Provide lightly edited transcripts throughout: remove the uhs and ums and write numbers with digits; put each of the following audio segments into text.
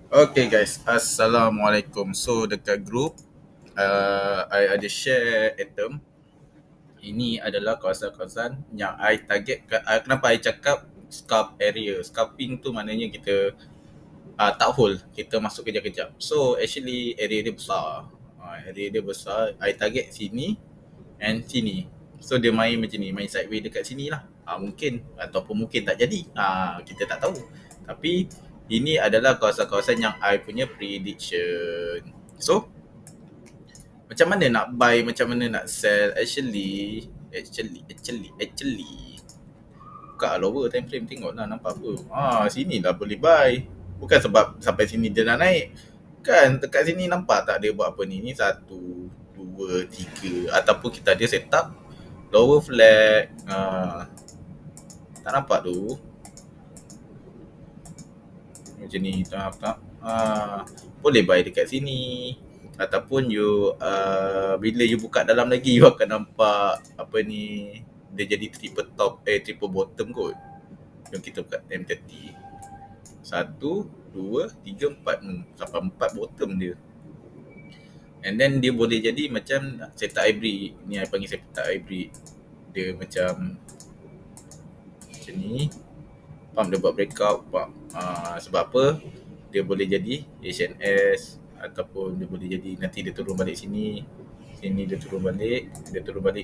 Okay guys, Assalamualaikum. So dekat group, I ada share item. Ini adalah kawasan-kawasan yang I target. Kenapa I cakap scarp area? Scarping tu maknanya kita tak whole, kita masuk kejap-kejap. So actually area dia besar. Area dia besar. I target sini and sini. So dia main macam ni, main sideway dekat sini lah. Mungkin ataupun mungkin tak jadi. Kita tak tahu. Tapi ini adalah kawasan-kawasan yang I punya prediction. So macam mana nak buy, macam mana nak sell? Actually buka lower time frame, tengok lah nampak apa. Sini lah boleh buy. Bukan sebab sampai sini dia nak naik. Kan dekat sini nampak tak dia buat apa ni? Ni satu, dua, tiga. Ataupun kita ada set up lower flag. Tak nampak tu. Macam ni tak. Boleh buy dekat sini. Ataupun you bila you buka dalam lagi you akan nampak apa ni, dia jadi triple top triple bottom kot. Yang kita buka M30. Satu, dua, tiga, empat. Sampai empat bottom dia. And then dia boleh jadi macam setup hybrid. Ni I panggil setup hybrid. Dia macam ni. Dia buat breakout. Sebab apa? Dia boleh jadi HNS ataupun dia boleh jadi nanti dia turun balik sini. Sini dia turun balik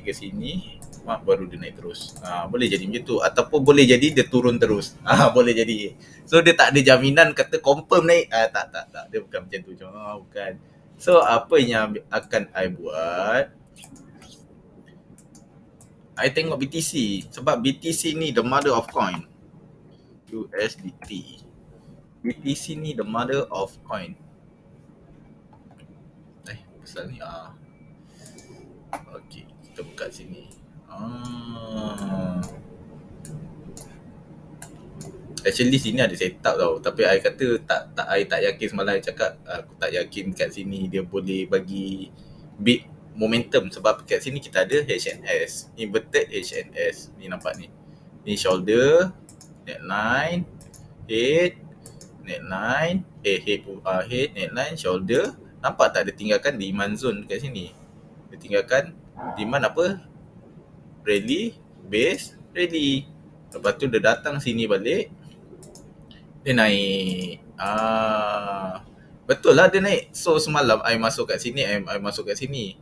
ke sini. Baru dia naik terus. Boleh jadi macam tu. Ataupun boleh jadi dia turun terus. Boleh jadi. So dia tak ada jaminan kata confirm naik. Tak. Dia bukan macam tu. Bukan. So apa yang akan I buat? I tengok BTC. Sebab BTC ni the mother of coin. USDT. BTC ni the mother of coin. Pasal ni Okay, kita buka sini. Actually sini ada setup tau. Tapi I kata I tak yakin. Semalam I cakap aku tak yakin kat sini dia boleh bagi big momentum. Sebab kat sini kita ada HNS, inverted HNS. Ni nampak ni. Ni shoulder, neckline, head, neckline, head, neckline, shoulder. Nampak tak dia tinggalkan demand zone kat sini. Dia tinggalkan demand apa? Rally, base, rally. Lepas tu dia datang sini balik. Dia naik. Betul lah dia naik. So semalam I masuk kat sini, I masuk kat sini.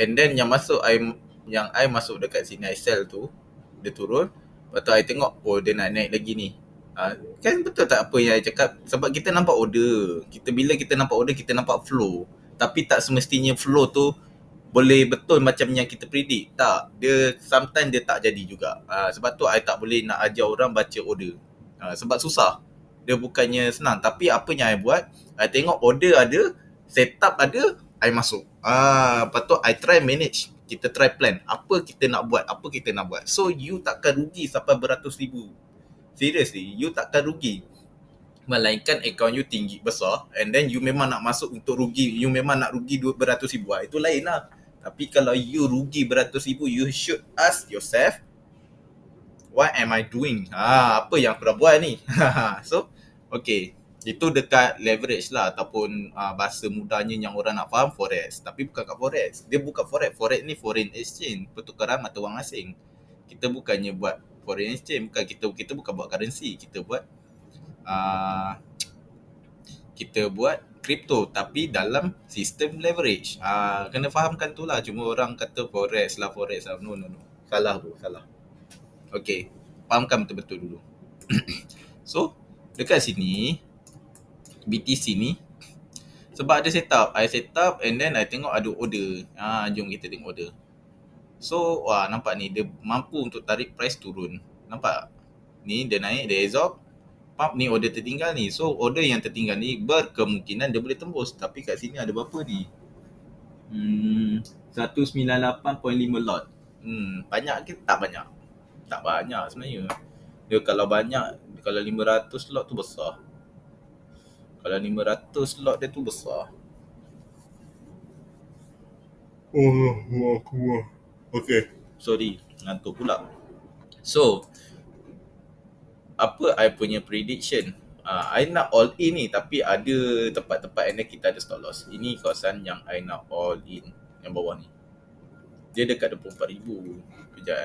And then yang I masuk dekat sini, I sell tu, dia turun. Lepas tu I tengok, dia nak naik lagi ni. Kan betul tak apa yang I cakap? Sebab kita nampak order. Bila kita nampak order, kita nampak flow. Tapi tak semestinya flow tu boleh betul macam yang kita predict. Tak. Dia sometimes dia tak jadi juga. Sebab tu I tak boleh nak ajar orang baca order. Sebab susah. Dia bukannya senang. Tapi apa yang I buat, I tengok order ada, setup ada, I masuk. Lepas tu I try manage. Kita try plan. Apa kita nak buat. So you takkan rugi sampai beratus ribu. Seriously, you takkan rugi. Melainkan akaun you tinggi besar and then you memang nak masuk untuk rugi. You memang nak rugi beratus ribu. Itu lain lah. Tapi kalau you rugi beratus ribu, you should ask yourself, what am I doing? Apa yang aku dah buat ni? So, okay. Itu dekat leverage lah ataupun bahasa mudahnya yang orang nak faham, forex. Tapi bukan kat forex. Dia bukan forex. Forex ni foreign exchange, pertukaran mata wang asing. Kita bukannya buat foreign exchange, bukan, kita bukan buat currency. Kita buat crypto tapi dalam sistem leverage. Kena fahamkan tu lah. Cuma orang kata forex lah. No. Salah. Okay, fahamkan betul-betul dulu. So, dekat sini, BTC ni, sebab ada setup. I setup and then I tengok ada order. Jom kita tengok order. So, nampak ni, dia mampu untuk tarik price turun. Nampak? Ni dia naik, dia absorb. Pump ni order tertinggal ni. So, order yang tertinggal ni berkemungkinan dia boleh tembus. Tapi kat sini ada berapa ni? 198.5 lot. Banyak ke? Tak banyak. Tak banyak sebenarnya. Dia kalau banyak, kalau 500 lot tu besar. Kalau 500 lot dia tu besar. Okay. Sorry, ngantuk pula. So, apa I punya prediction? I nak all in ni, tapi ada tempat-tempat and then kita ada stop loss. Ini kawasan yang I nak all in, yang bawah ni. Dia dekat 24,000. Kejap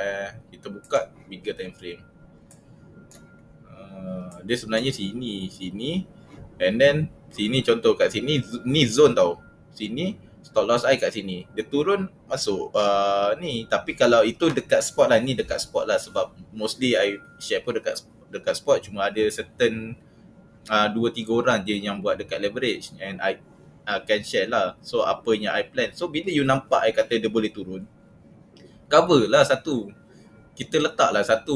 kita buka bigger time frame. Dia sebenarnya sini and then sini, contoh kat sini ni zone tau. Sini stop loss I kat sini. Dia turun masuk ni, tapi kalau itu dekat spot lah, ni dekat spot lah, sebab mostly I share pun dekat spot, cuma ada certain 2-3 orang je yang buat dekat leverage and I can share lah. So apa yang I plan. So bila you nampak I kata dia boleh turun, cover lah satu. Kita letaklah satu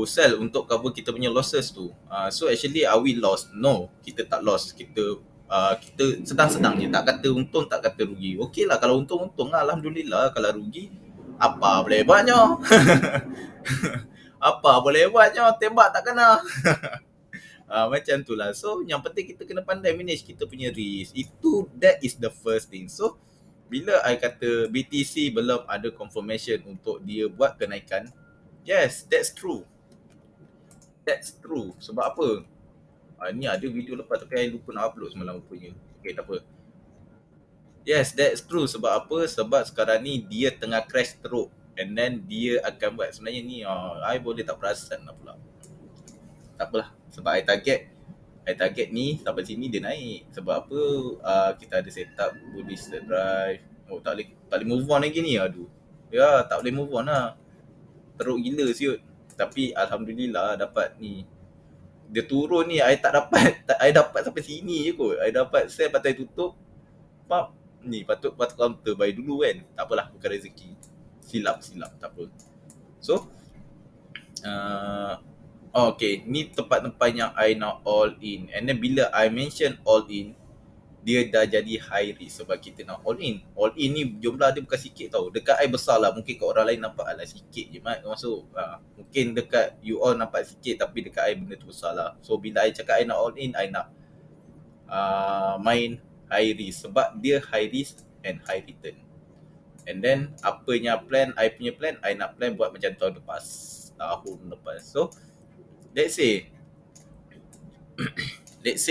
sell untuk cover kita punya losses tu. So actually are we lost? No, kita tak lost. Kita sedang-sedang je, tak kata untung, tak kata rugi. Okey lah, kalau untung lah, alhamdulillah. Kalau rugi, apa boleh buatnya? Apa boleh buatnya? Tembak tak kena. Macam tu lah. So yang penting kita kena pandai manage kita punya risk. That is the first thing. So bila I kata BTC belum ada confirmation untuk dia buat kenaikan, yes, that's true. That's true. Sebab apa? Ni ada video lepas tapi I lupa nak upload semalam rupanya. Okay, tak apa. Yes, that's true. Sebab apa? Sebab sekarang ni dia tengah crash teruk. And then dia akan buat. Sebenarnya ni I boleh tak perasan lah pula. Tak apalah. Sebab I target ni sampai sini dia naik. Sebab apa? Kita ada set up bullish drive. Oh, tak boleh move on lagi ni. Aduh. Ya, tak boleh move on lah. Teruk gila siut. Tapi alhamdulillah dapat ni. Dia turun ni I tak dapat. I dapat sampai sini je kot. I dapat sell patai tutup. Pap. Ni patut counter buy dulu kan. Tak apalah, bukan rezeki. Silap tak apa. So okay, ni tempat-tempat yang I nak all in. And then bila I mention all in, dia dah jadi high risk sebab kita nak all in. All in ni jumlah dia bukan sikit tau. Dekat I besar lah. Mungkin kat orang lain nampak alah sikit je mat. Masuk mungkin dekat you all nampak sikit, tapi dekat I benda tu besar lah. So bila I cakap I nak all in, I nak main high risk sebab dia high risk and high return. And then apanya plan, I punya plan, I nak plan buat macam tahun lepas. So let's say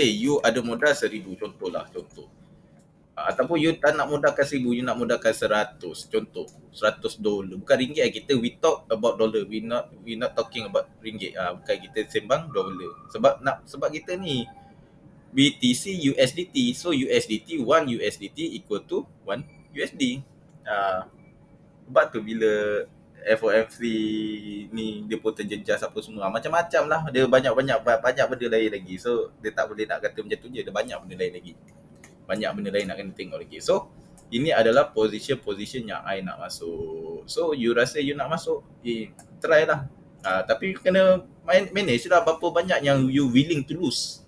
you ada modal 1,000, contoh. Ataupun you tak nak modalkan 1,000, you nak modalkan 100, contoh $100. Bukan ringgit, kita we talk about dollar. We not talking about ringgit. Bukan, kita sembang dollar. Sebab kita ni BTC USDT. So USDT, 1 USDT equal to 1 USD. Sebab tu bila FOMC ni dia pun terjejas apa semua, macam-macam lah. Dia banyak benda lain lagi. So dia tak boleh nak kata macam tu je. Dia banyak benda lain lagi. Banyak benda lain nak kena tengok lagi. So ini adalah position yang I nak masuk. So you rasa you nak masuk, try lah. Tapi kena manage lah berapa banyak yang you willing to lose.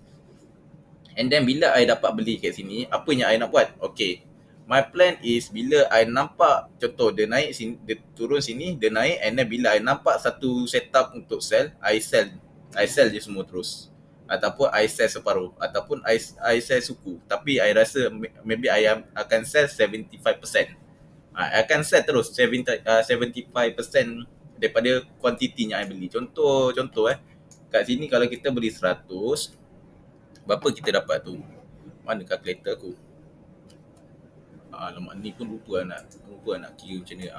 And then bila I dapat beli kat sini, apa yang I nak buat? Okay, my plan is bila I nampak contoh dia naik sini, dia turun sini, dia naik, and then bila I nampak satu setup untuk sell, I sell je semua terus. Ataupun I sell separuh, ataupun I sell suku. Tapi I rasa maybe I akan sell 75%. I akan sell terus 75% daripada kuantiti yang I beli. Contoh kat sini kalau kita beli 100, berapa kita dapat tu? Mana kalkulator aku? Alamak, ni pun lupa nak kira macam ni.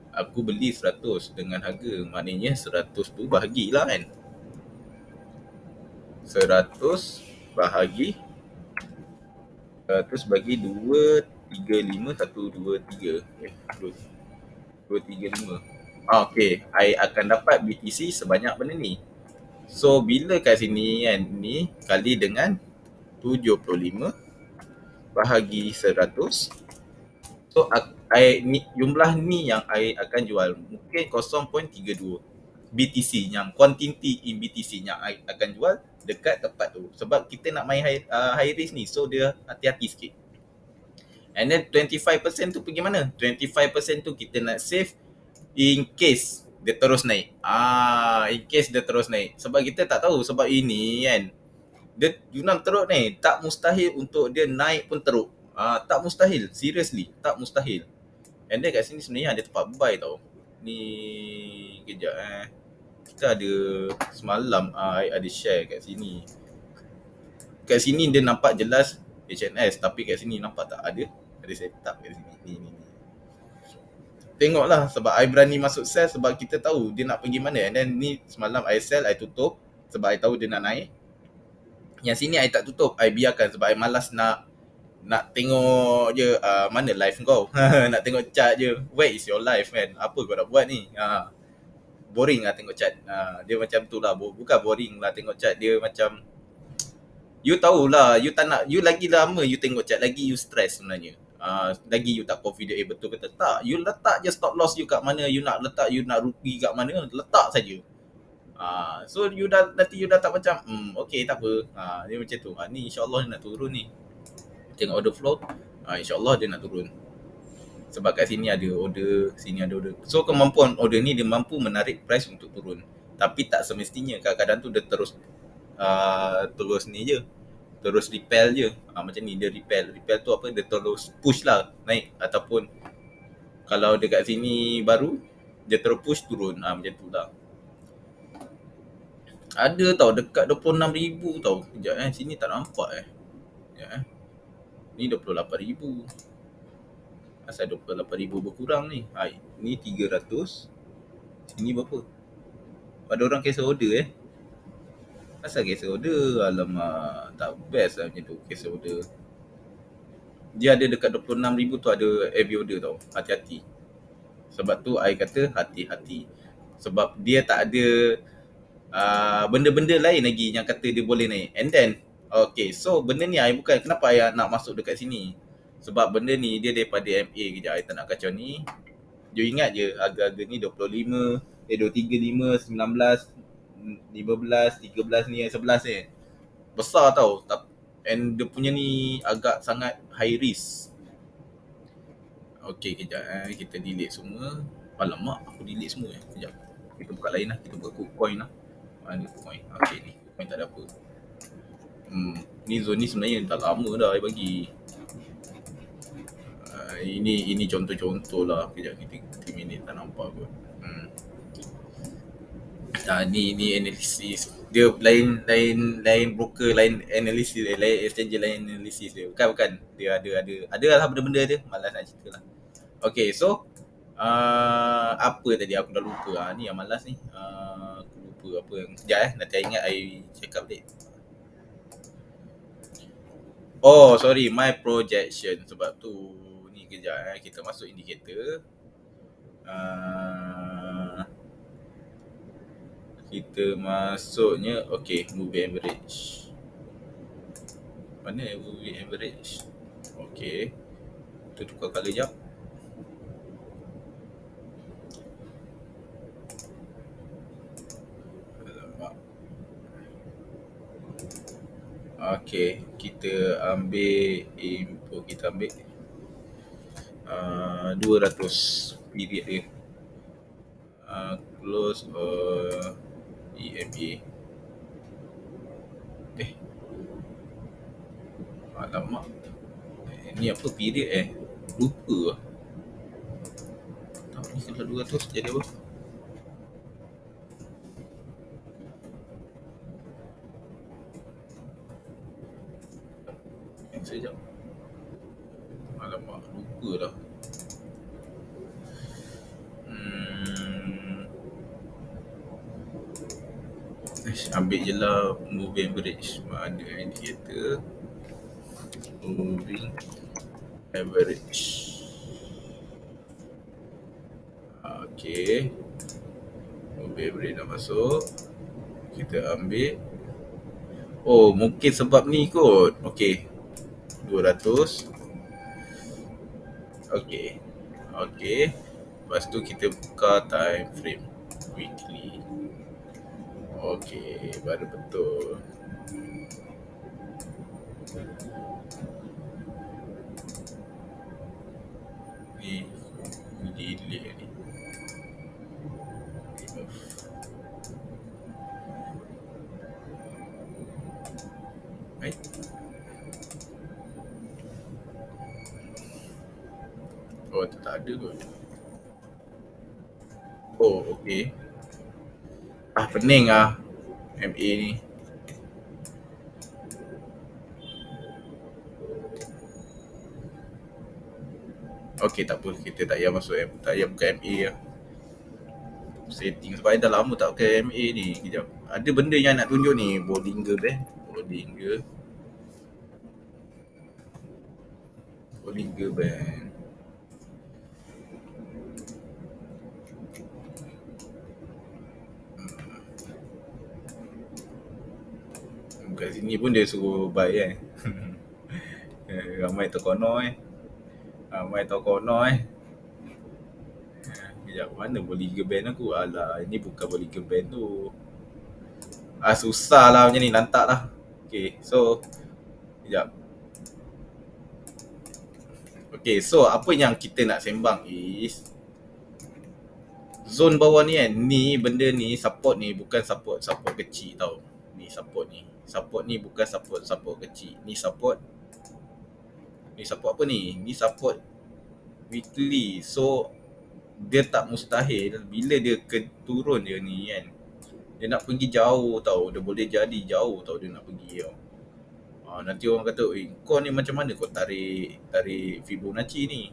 Aku beli 100 dengan harga, maknanya 100 tu bahagilah kan. 100 bahagi 100 bagi 2, 3, 5, 1, 2, 3. 2, 3, 5. Okay, I akan dapat BTC sebanyak benda ni. So bila kat sini kan, ni kali dengan 75 bahagi 100. So jumlah ni yang I akan jual mungkin 0.32 BTC, yang quantity in BTC yang I akan jual dekat tempat tu. Sebab kita nak main high risk ni, so dia hati-hati sikit. And then 25% tu pergi mana? 25% tu kita nak save in case dia terus naik. In case dia terus naik. Sebab kita tak tahu, sebab ini kan, dia junam teruk ni, tak mustahil untuk dia naik pun teruk. Tak mustahil, seriously, tak mustahil. And then kat sini sebenarnya ada tempat buy tau. Ni kejap kita ada semalam I ada share kat sini. Kat sini dia nampak jelas HNS, tapi kat sini nampak tak ada setup kat sini. Ni. Tengoklah sebab I berani masuk sell sebab kita tahu dia nak pergi mana. And then ni semalam I sell, I tutup sebab I tahu dia nak naik. Yang sini I tak tutup, I biarkan sebab I malas nak tengok je mana live kau. Nak tengok chart je. Where is your life man? Apa kau nak buat ni? Boring lah tengok chart. Dia macam tu lah. Bukan boring lah tengok chart. Dia macam you tahulah, you tak nak, you lagi lama you tengok chart lagi you stress sebenarnya. Lagi you tak confident betul ke tak. You letak je stop loss you kat mana, you nak letak, you nak rugi kat mana, letak saja. So you dah nanti you dah tak macam okay tak apa. Dia macam tu. Ni insya-Allah dia nak turun ni. Tengok order flow. Insya-Allah dia nak turun. Sebab kat sini ada order, sini ada order. So kemampuan order ni dia mampu menarik price untuk turun. Tapi tak semestinya, kadang-kadang tu dia terus ni je. Terus repel je. Macam ni dia repel. Repel tu apa? Dia terus push lah naik. Ataupun kalau dekat sini baru, dia terus push turun. Macam tu lah. Ada tau dekat 26,000 tau. Sekejap sini tak nampak Sekejap Ni 28,000. Asal 28,000 berkurang ni. Ni 300. Sini berapa? Ada orang cancel order Asal cancel order? Alamak, tak best lah macam tu cancel order. Dia ada dekat 26,000 tu ada heavy order tau. Hati-hati. Sebab tu I kata hati-hati. Sebab dia tak ada benda-benda lain lagi yang kata dia boleh naik. And then, okay, so benda ni I bukan, kenapa I nak masuk dekat sini? Sebab benda ni dia daripada MA. Kejap, I tak nak kacau ni. You ingat je harga-harga ni 25, 235, 19, 15, 13 ni, 11 ni. Besar tau. And dia punya ni agak sangat high risk. Okay, kejap kita delete semua. Alamak, aku delete semua Kejap. Kita buka lain lah. Kita buka KuCoin lah. Ni KuCoin. Okay ni. KuCoin tak ada apa. Ni zone ni sebenarnya dah lama dah I bagi. Ini contoh-contoh lah. Kejap kita minit tak nampak kot. Ni analisis. Dia lain broker, lain analisis, lain exchange, lain analisis dia. Bukan. Dia ada lah benda-benda dia. Malas nak cerita lah. Okay, so apa tadi aku dah lupa. Ni yang malas ni. Aku lupa apa yang sekejap nanti I ingat I check up balik. Oh, sorry, my projection. Sebab tu ni kejap kita masuk indikator. Kita masuknya okay, moving average. Mana moving average? Okay. Kita tukar color jap. Okay, kita ambil info, kita ambil 200 period dia. Close EMA. Alamak. Ni apa period lupa lah. Tak, ni kalau 200 jadi apa? Sekejap. Alamak, lupa dah. Ambil je lah moving average. Mana indicator moving average. Okay, moving average dah masuk. Kita ambil. Oh, mungkin sebab ni kot. Okay, 200. Okay. Lepas tu kita buka time frame weekly. Okay, baru betul. Ni delete ni. Baik. Oh, tak ada kot. Oh, okay. Pening MA ni. Okey, tak apa, kita tak payah masuk tak payah buka MA lah. Setting sebab I dah lama tak pakai MA ni. Kejap. Ada benda yang nak tunjuk ni, Bollinger Band. Bollinger Band. Kat sini pun dia suruh buy kan. Ramai terkono Ramai terkono Kejap, mana Bollinger Band aku? Alah, ini bukan Bollinger Band tu. Susah lah macam ni, lantak lah. Okay, so kejap. Okay, so apa yang kita nak sembang is zone bawah ni kan. Ni benda ni, support ni bukan support kecil tau. Ni support ni. Support ni bukan support kecil. Ni support apa ni? Ni support weekly. So dia tak mustahil bila dia turun dia ni kan. Dia nak pergi jauh tau. Dia boleh jadi jauh tau dia nak pergi tau. Nanti orang kata, kau ni macam mana kau tarik Fibonacci ni?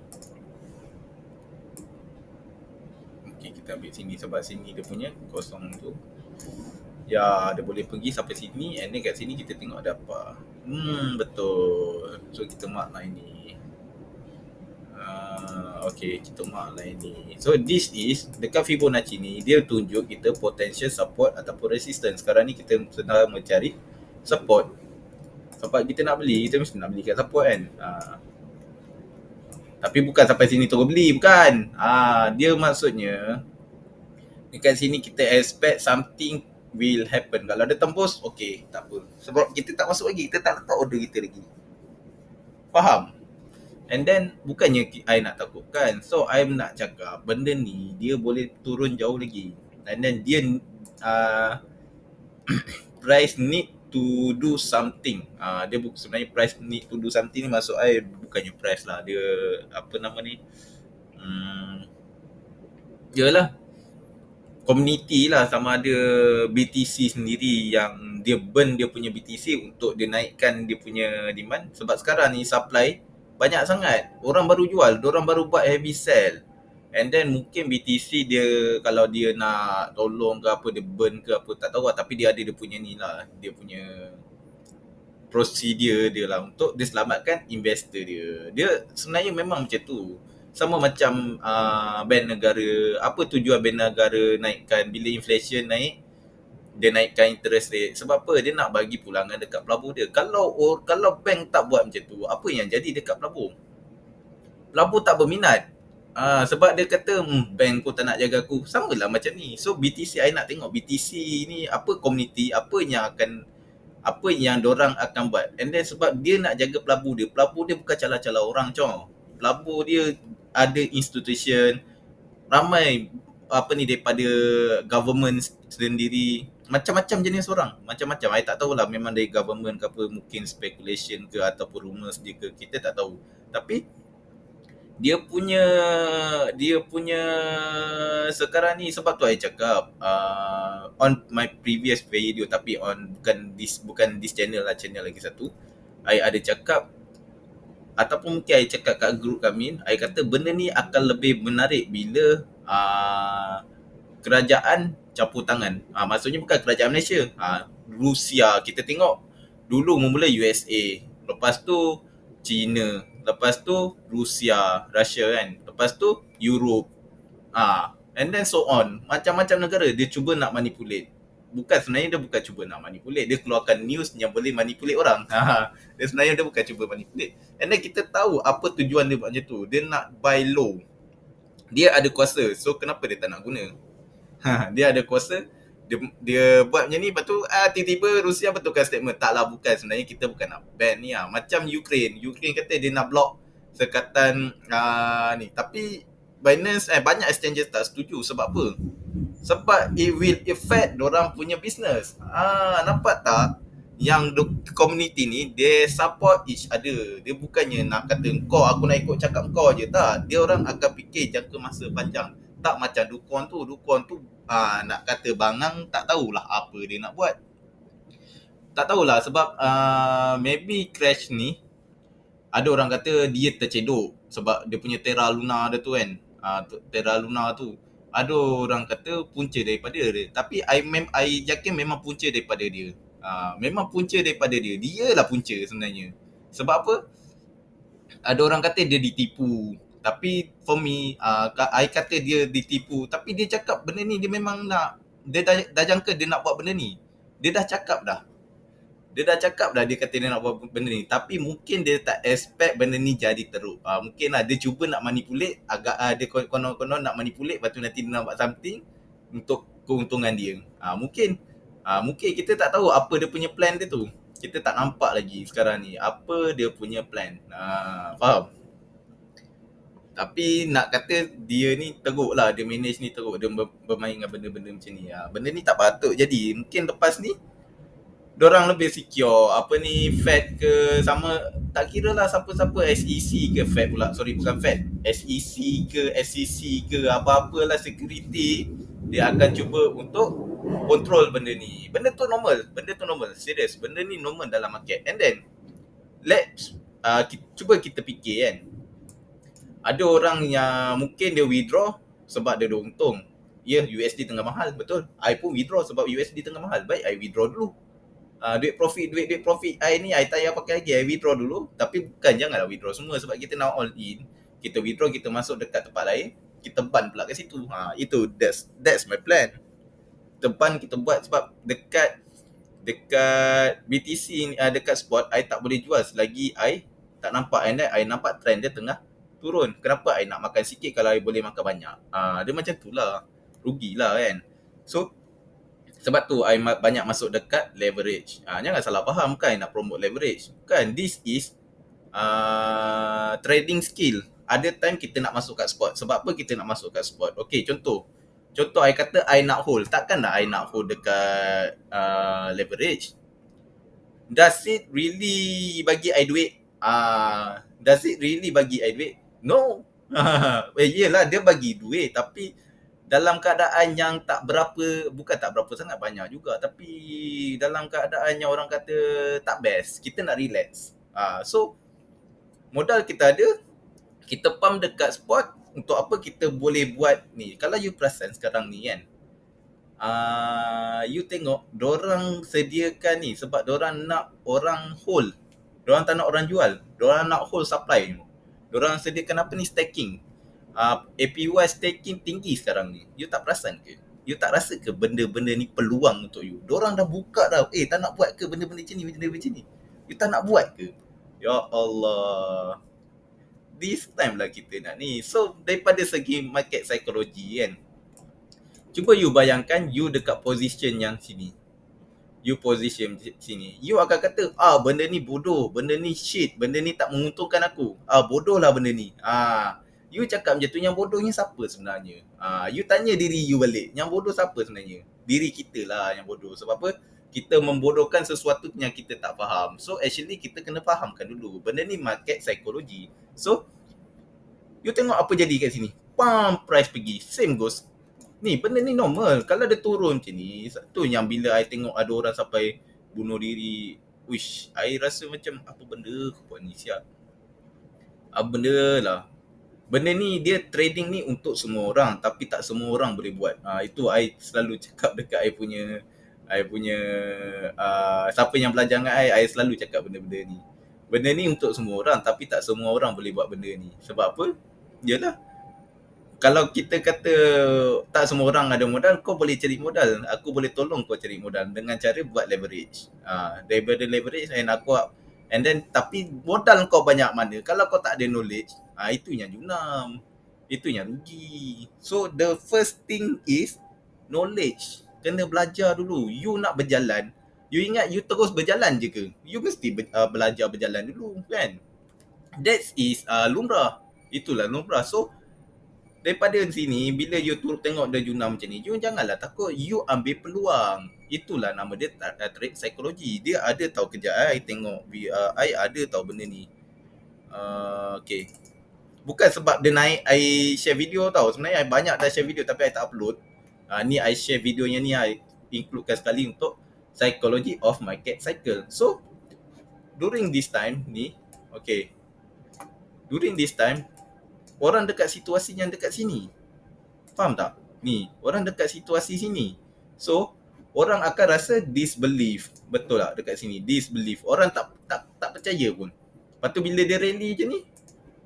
Okay, kita ambil sini sebab sini dia punya kosong tu. Ya, dia boleh pergi sampai sini and then kat sini kita tengok ada apa. Betul. So kita mark line ni. Okay, kita mark line ni. So this is dekat Fibonacci ni dia tunjuk kita potential support ataupun resistance. Sekarang ni kita sedang mencari support. Sebab kita nak beli, kita mesti nak beli kat support kan. Tapi bukan sampai sini terus beli, bukan. Dia maksudnya dekat sini kita expect something will happen. Kalau ada tembus, okay, tak apa. Sebab kita tak masuk lagi, kita tak letak order kita lagi. Faham? And then bukannya I nak takutkan. So I nak cakap benda ni dia boleh turun jauh lagi. And then dia price need to do something. Dia sebenarnya price need to do something ni maksud I bukannya price lah. Dia apa nama ni? Yalah. Community lah, sama ada BTC sendiri yang dia burn dia punya BTC untuk dia naikkan dia punya demand. Sebab sekarang ni supply banyak sangat. Orang baru jual, orang baru buat heavy sell. And then mungkin BTC dia kalau dia nak tolong ke apa, dia burn ke apa, tak tahu lah. Tapi dia ada dia punya ni lah, dia punya procedure dia lah untuk dia selamatkan investor dia. Dia sebenarnya memang macam tu. Sama macam bank negara. Apa tujuan bank negara naikkan bila inflation naik, dia naikkan interest rate. Sebab apa? Dia nak bagi pulangan dekat pelabur dia. Kalau bank tak buat macam tu, apa yang jadi dekat pelabur? Pelabur tak berminat. Sebab dia kata bank kau tak nak jaga aku. Sama lah macam ni. So BTC, I nak tengok BTC ni apa community, apa yang dorang akan buat. And then sebab dia nak jaga pelabur dia bukan cala-cala orang pelabur dia ada institution, ramai daripada government sendiri, macam-macam jenis orang, macam-macam. I tak tahulah memang dari government ke apa, mungkin speculation ke ataupun rumors dia ke, kita tak tahu. Tapi dia punya sekarang ni, sebab tu I cakap on my previous video, tapi bukan this channel lah, channel lagi satu, I ada cakap ataupun mungkin I cakap kat group kami, I kata benda ni akan lebih menarik bila kerajaan campur tangan. Maksudnya bukan kerajaan Malaysia, Rusia. Kita tengok dulu mula USA, lepas tu China, lepas tu Russia kan, lepas tu Europe, and then so on. Macam-macam negara dia cuba nak manipulate. Sebenarnya dia bukan cuba nak manipulate, dia keluarkan news yang boleh manipulate orang. Dia sebenarnya dia bukan cuba manipulate. And then kita tahu apa tujuan dia buat macam tu. Dia nak buy low. Dia ada kuasa. So kenapa dia tak nak guna? Dia ada kuasa. Dia buat macam ni, lepas tu tiba-tiba Rusia betulkan statement. Taklah, bukan. Sebenarnya kita bukan nak ban ni. Macam Ukraine kata dia nak block sekatan ni. Tapi Binance banyak exchanges tak setuju. Sebab apa? Sebab it will affect dorang punya business. Nampak tak? Yang community ni, they support each other. Dia bukannya nak kata aku nak ikut cakap kau je. Tak. Dia orang akan fikir jangka masa panjang. Tak macam Dukon tu nak kata bangang, tak tahulah apa dia nak buat. Tak tahulah sebab maybe crash ni ada orang kata dia tercedok sebab dia punya Terra Luna dia tu kan. Terra Luna tu ada orang kata punca daripada dia. Tapi I yakin memang punca daripada dia. Memang punca daripada dia. Dia lah punca sebenarnya. Sebab apa? Ada orang kata dia ditipu. Tapi for me, I kata dia ditipu. Tapi dia cakap benda ni dia memang nak. Dia dah jangka dia nak buat benda ni. Dia dah cakap dah. Dia kata dia nak buat benda ni. Tapi mungkin dia tak expect benda ni jadi teruk. Mungkin lah dia cuba nak manipulate. Dia konon-konon nak manipulate. Lepas tu nanti dia nak buat something untuk keuntungan dia. Mungkin kita tak tahu apa dia punya plan dia tu. Kita tak nampak lagi sekarang ni apa dia punya plan. Faham? Tapi nak kata dia ni teruk lah. Dia manage ni teruk. Dia bermain dengan benda-benda macam ni. Benda ni tak patut jadi. Mungkin lepas ni dorang lebih secure. Apa ni, Fed ke sama, tak kira lah siapa-siapa, SEC ke Fed pula, sorry bukan Fed, SEC ke SEC ke apa-apalah security, dia akan cuba untuk control benda ni. Benda tu normal, serius, benda ni normal dalam market. And then let's cuba kita fikir kan, ada orang yang mungkin dia withdraw sebab dia ada untung. Ya, USD tengah mahal, betul. I pun withdraw sebab USD tengah mahal. Baik, I withdraw dulu. Duit profit I ni I tak payah pakai lagi, I withdraw dulu. Tapi bukan, janganlah withdraw semua sebab kita nak all in. Kita withdraw, kita masuk dekat tempat lain, kita ban pula kat situ. Itu that's my plan. Kita ban, kita buat sebab dekat BTC ni, dekat spot I tak boleh jual selagi I tak nampak, and then I nampak trend dia tengah turun. Kenapa I nak makan sikit kalau I boleh makan banyak? Dia macam tu lah, rugilah kan. So sebab tu I banyak masuk dekat leverage. Jangan salah faham kan nak promote leverage. Bukan, this is trading skill. Ada time kita nak masuk kat spot. Sebab apa kita nak masuk kat spot? Okay, contoh I kata I nak hold. Takkanlah I nak hold dekat leverage. Does it really bagi I duit? Does it really bagi I duit? No. Yelah, dia bagi duit tapi dalam keadaan yang bukan tak berapa sangat, banyak juga, tapi dalam keadaan yang orang kata tak best, kita nak relax. So modal kita ada, kita pump dekat spot. Untuk apa kita boleh buat ni? Kalau you perasan sekarang ni kan, you tengok dorang sediakan ni sebab dorang nak orang hold. Dorang tak nak orang jual. Dorang nak hold supply. Dorang sediakan apa ni, staking. APY staking tinggi sekarang ni. You tak perasan ke? You tak rasa ke benda-benda ni peluang untuk you? Dorang dah buka dah. Tak nak buat ke benda-benda macam ni? You tak nak buat ke? Ya Allah. This time lah kita nak ni. So daripada segi market psychology kan, cuba you bayangkan you dekat position yang sini. You position sini. You akan kata, benda ni bodoh, benda ni shit, benda ni tak menguntungkan aku. Bodoh lah benda ni. You cakap macam tu, yang bodohnya siapa sebenarnya? You tanya diri you balik, yang bodoh siapa sebenarnya? Diri kita lah yang bodoh. Sebab apa? Kita membodohkan sesuatu yang kita tak faham. So actually kita kena fahamkan dulu. Benda ni market psychology. So you tengok apa jadi kat sini. Pump price pergi. Same goes. Ni benda ni normal. Kalau dia turun macam ni, satu yang bila I tengok ada orang sampai bunuh diri, wish, I rasa macam apa benda kau buat ni siap. Apa benda lah. Benda ni dia trading ni untuk semua orang, tapi tak semua orang boleh buat. Itu I selalu cakap dekat I punya siapa yang belajar dengan I selalu cakap benda-benda ni. Benda ni untuk semua orang, tapi tak semua orang boleh buat benda ni. Sebab apa? Yalah, kalau kita kata tak semua orang ada modal, kau boleh cari modal. Aku boleh tolong kau cari modal dengan cara buat leverage. Daripada leverage and then tapi modal kau banyak mana, kalau kau tak ada knowledge, itu yang junam. Itu yang rugi. So the first thing is knowledge. Kena belajar dulu. You nak berjalan, you ingat you terus berjalan je ke? You mesti belajar berjalan dulu kan. That is lumrah. Itulah lumrah. So daripada sini, bila you tengok dia junam macam ni, you janganlah takut. You ambil peluang. Itulah nama dia trade psychology. Dia ada tahu kejap. I tengok I ada tahu benda ni. Okay. Bukan sebab dia naik I share video tau. Sebenarnya I banyak dah share video tapi I tak upload. Ni I share videonya ni, I includekan sekali untuk psychology of market cycle. So during this time ni, okay, during this time orang dekat situasi yang dekat sini. Faham tak? Ni, orang dekat situasi sini. So, orang akan rasa disbelief. Betul tak dekat sini? Disbelief. Orang tak percaya pun. Lepas tu bila dia rally je ni,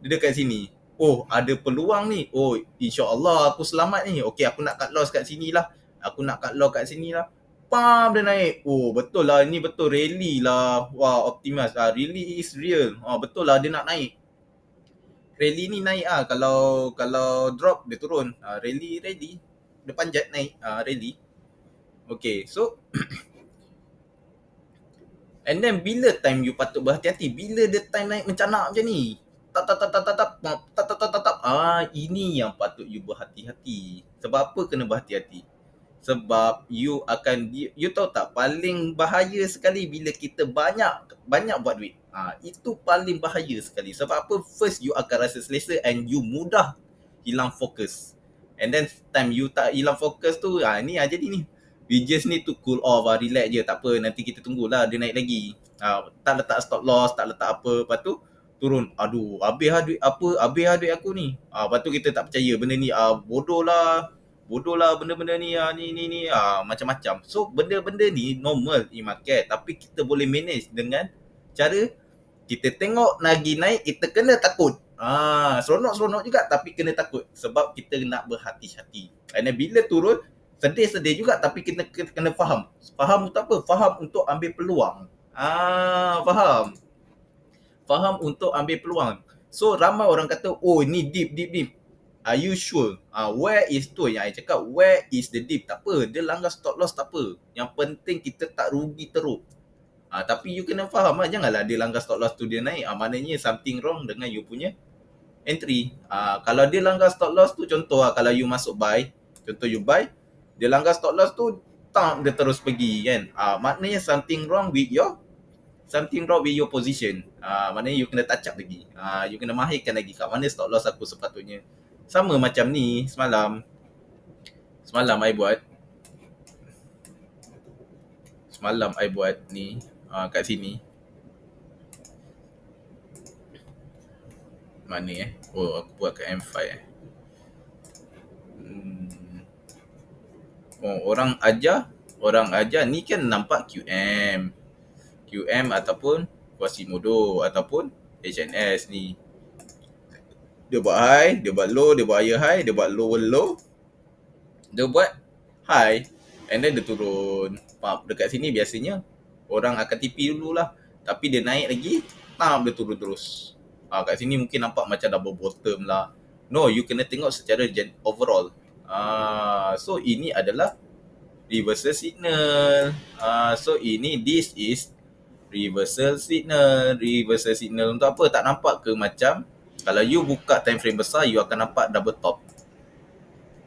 dia dekat sini. Oh, ada peluang ni. Oh, insya-Allah aku selamat ni. Okey, aku nak cut loss kat sini lah. Aku nak cut loss kat sini lah. Pam, dia naik. Oh, betul lah. Ni betul rally lah. Wah, Optimus. Really is real. Betul lah dia nak naik. Rally ni naik kalau drop dia turun. Rally dia panjat naik rally. Okay, so and then bila time you patut berhati-hati, bila dia time naik mencanak macam ni, ini yang patut you berhati-hati. Sebab apa kena berhati-hati? Sebab you tahu tak, paling bahaya sekali bila kita banyak buat duit. Itu paling bahaya sekali. Sebab apa? First you akan rasa selesa and you mudah hilang fokus. And then time you tak hilang fokus tu, ni jadi ni. We just need to cool off, relax je, tak apa, nanti kita tunggulah dia naik lagi. Tak letak stop loss, tak letak apa, lepas tu turun. Aduh, habis duit aku ni. Lepas tu kita tak percaya benda ni, bodoh lah benda-benda ni, ni macam-macam. So benda-benda ni normal in market, tapi kita boleh manage dengan cara kita tengok lagi naik, kita kena takut. Seronok-seronok juga tapi kena takut sebab kita nak berhati-hati. Kerana bila turun sedih-sedih juga tapi kita kena faham. Faham untuk apa? Faham untuk ambil peluang. Faham untuk ambil peluang. So ramai orang kata, oh ni deep. Are you sure? Where is tu yang saya cakap, where is the dip? Tak apa, dia langgar stop loss tak apa. Yang penting kita tak rugi teruk. Tapi you kena faham lah, janganlah dia langgar stop loss tu dia naik. Maknanya something wrong dengan you punya entry. Kalau dia langgar stop loss tu, contoh kalau you masuk buy, contoh you buy, dia langgar stop loss tu, dia terus pergi kan. Maknanya something wrong with your position. Maknanya you kena touch up lagi. You kena mahirkan lagi kat mana stop loss aku sepatutnya. Sama macam ni semalam I buat ni kat sini. Mana aku buat kat M5 orang ajar ni kan nampak QM ataupun Quasimodo ataupun HNS ni. Dia buat high, dia buat low, dia buat higher high, dia buat lower low, dia buat high, and then dia turun. Dekat sini biasanya orang akan TP dululah, tapi dia naik lagi, dia turun terus. Kat sini mungkin nampak macam double bottom lah. No, you kena tengok secara overall. So ini adalah reversal signal. This is reversal signal untuk apa? Tak nampak ke macam kalau you buka time frame besar, you akan nampak double top.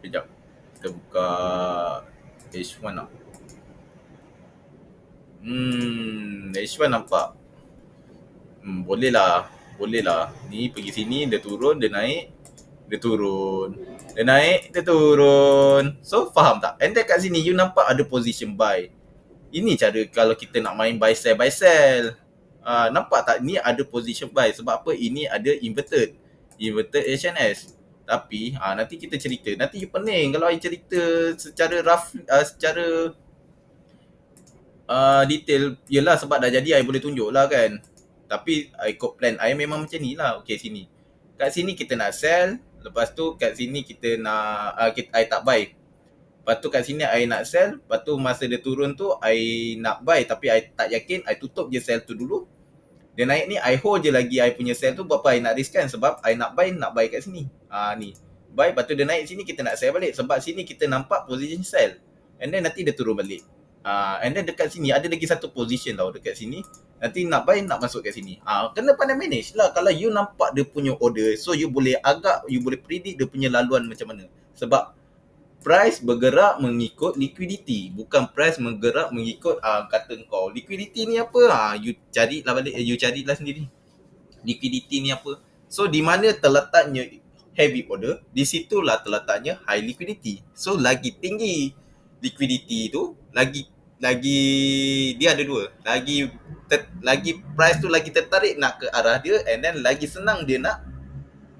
Sekejap. Kita buka H1 lah. H1 nampak. Boleh lah. Ni pergi sini, dia turun, dia naik, dia turun. Dia naik, dia turun. So, faham tak? And then kat sini, you nampak ada position buy. Ini cara kalau kita nak main buy sell. Nampak tak? Ni ada position buy. Sebab apa? Ini ada inverted HNS. Tapi nanti kita cerita. Nanti you pening kalau I cerita secara rough, secara detail. Yelah sebab dah jadi I boleh tunjuk lah kan. Tapi I ikut plan I memang macam ni lah. Okay, sini. Kat sini kita nak sell. Lepas tu kat sini kita nak I tak buy. Lepas tu kat sini I nak sell. Lepas tu masa dia turun tu I nak buy tapi I tak yakin. I tutup je sell tu dulu. Dia naik ni I hold je lagi I punya sell tu. Berapa I nak risk kan. Sebab I nak buy kat sini. Ni buy. Lepas tu dia naik sini kita nak sell balik. Sebab sini kita nampak position sell. And then nanti dia turun balik. And then dekat sini ada lagi satu position tau dekat sini. Nanti nak buy, nak masuk kat sini. Kena pandai manage lah. Kalau you nampak dia punya order, so you boleh predict dia punya laluan macam mana. Sebab price bergerak mengikut liquidity, bukan price bergerak mengikut kata kau. Liquidity ni apa? You carilah sendiri. Liquidity ni apa? So di mana terletaknya heavy order, di situlah terletaknya high liquidity. So lagi tinggi liquidity tu, lagi dia ada dua. Lagi price tu lagi tertarik nak ke arah dia, and then lagi senang dia nak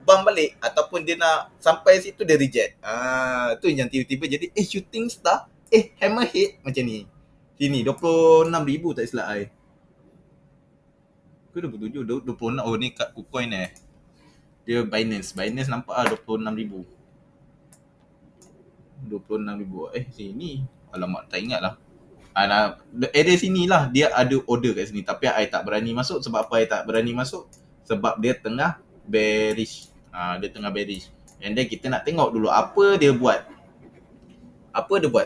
bang balik ataupun dia nak sampai situ dia reject. Tu yang tiba-tiba jadi shooting star, hammerhead macam ni. Sini 26,000 tak silap I. Ke 27, 26. Oh ni kat KuCoin Dia Binance nampak 26,000. 26,000. Sini. Alamak, tak ingat lah. Area sini lah dia ada order kat sini, tapi I tak berani masuk. Sebab apa I tak berani masuk? Sebab dia tengah bearish. Dia tengah bearish. And then kita nak tengok dulu apa dia buat.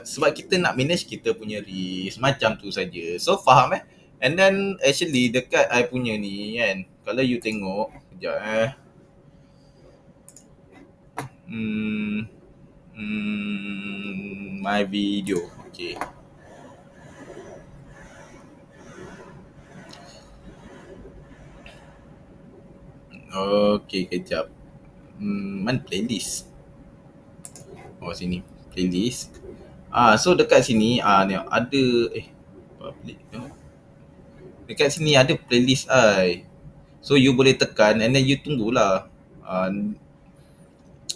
Sebab kita nak manage kita punya risk. Macam tu saja. So faham And then actually dekat I punya ni kan, kalau you tengok sekejap my video. Okay. Okay, kejap. Mana playlist? Oh, sini. Playlist. So dekat sini ni ada public tengok. Dekat sini ada playlist I. So you boleh tekan and then you tunggulah.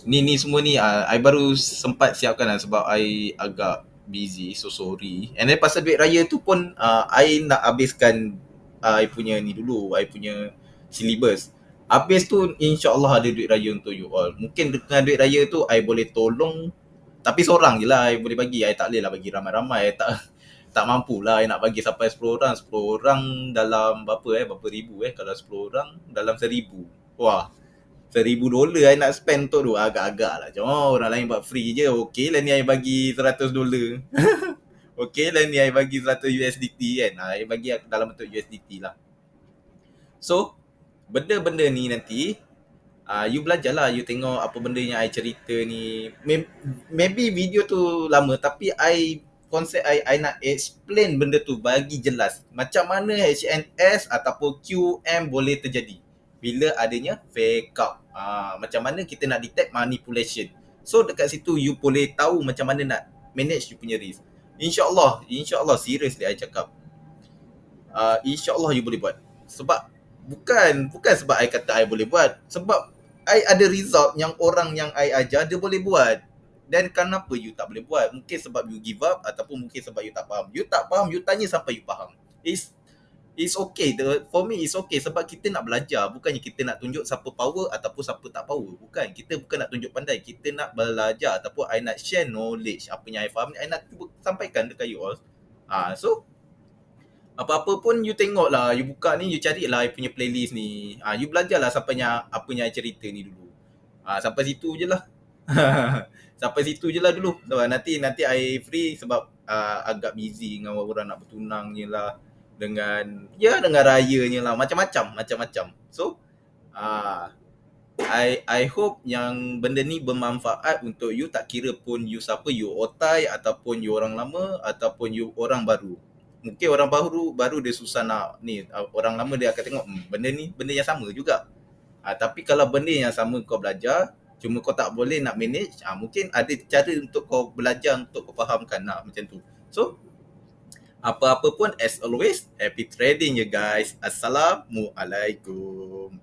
Ni semua ni I baru sempat siapkan lah sebab I agak busy, so sorry. And then pasal duit raya tu pun I nak habiskan I punya ni dulu, I punya syllabus. Habis tu insyaAllah ada duit raya untuk you all. Mungkin dengan duit raya tu I boleh tolong, tapi seorang je lah I boleh bagi. I tak boleh lah bagi ramai-ramai. Tak mampu lah I nak bagi sampai 10 orang. 10 orang dalam berapa ribu kalau 10 orang dalam 1,000. Wah, $1,000 I nak spend untuk tu agak-agak lah. Macam orang lain buat free je. Okay lah ni I bagi $100. Okay lah ni I bagi 100 USDT kan. I bagi dalam bentuk USDT lah. So benda-benda ni nanti you belajar lah. You tengok apa benda yang I cerita ni. Maybe video tu lama, tapi konsep I nak explain benda tu bagi jelas. Macam mana HNS ataupun QM boleh terjadi bila adanya fake out. Macam mana kita nak detect manipulation. So dekat situ you boleh tahu macam mana nak manage you punya risk. InsyaAllah seriously I cakap. InsyaAllah you boleh buat. Sebab bukan sebab I kata I boleh buat. Sebab I ada result yang orang yang I ajar dia boleh buat. Dan kenapa you tak boleh buat? Mungkin sebab you give up ataupun mungkin sebab you tak faham. You tak faham, you tanya sampai you faham. It's okay. For me it's okay sebab kita nak belajar. Bukannya kita nak tunjuk siapa power ataupun siapa tak power. Bukan. Kita bukan nak tunjuk pandai. Kita nak belajar ataupun I nak share knowledge. Apa yang I faham I nak sampaikan dekat you all. So apa-apa pun you tengok lah. You buka ni, you cari lah I punya playlist ni. You belajar lah apa yang I cerita ni dulu. Sampai situ je lah. Sampai situ je lah dulu. Sebab nanti I free sebab agak busy dengan orang nak bertunang je lah. Dengan rayanya lah. Macam-macam. So I hope yang benda ni bermanfaat untuk you. Tak kira pun you siapa, you otai ataupun you orang lama ataupun you orang baru. Mungkin orang baru dia susah nak ni. Orang lama dia akan tengok benda ni benda yang sama juga. Tapi kalau benda yang sama kau belajar, cuma kau tak boleh nak manage, mungkin ada cara untuk kau belajar untuk kau fahamkan lah macam tu. So apa-apa pun as always, happy trading ya guys. Assalamualaikum.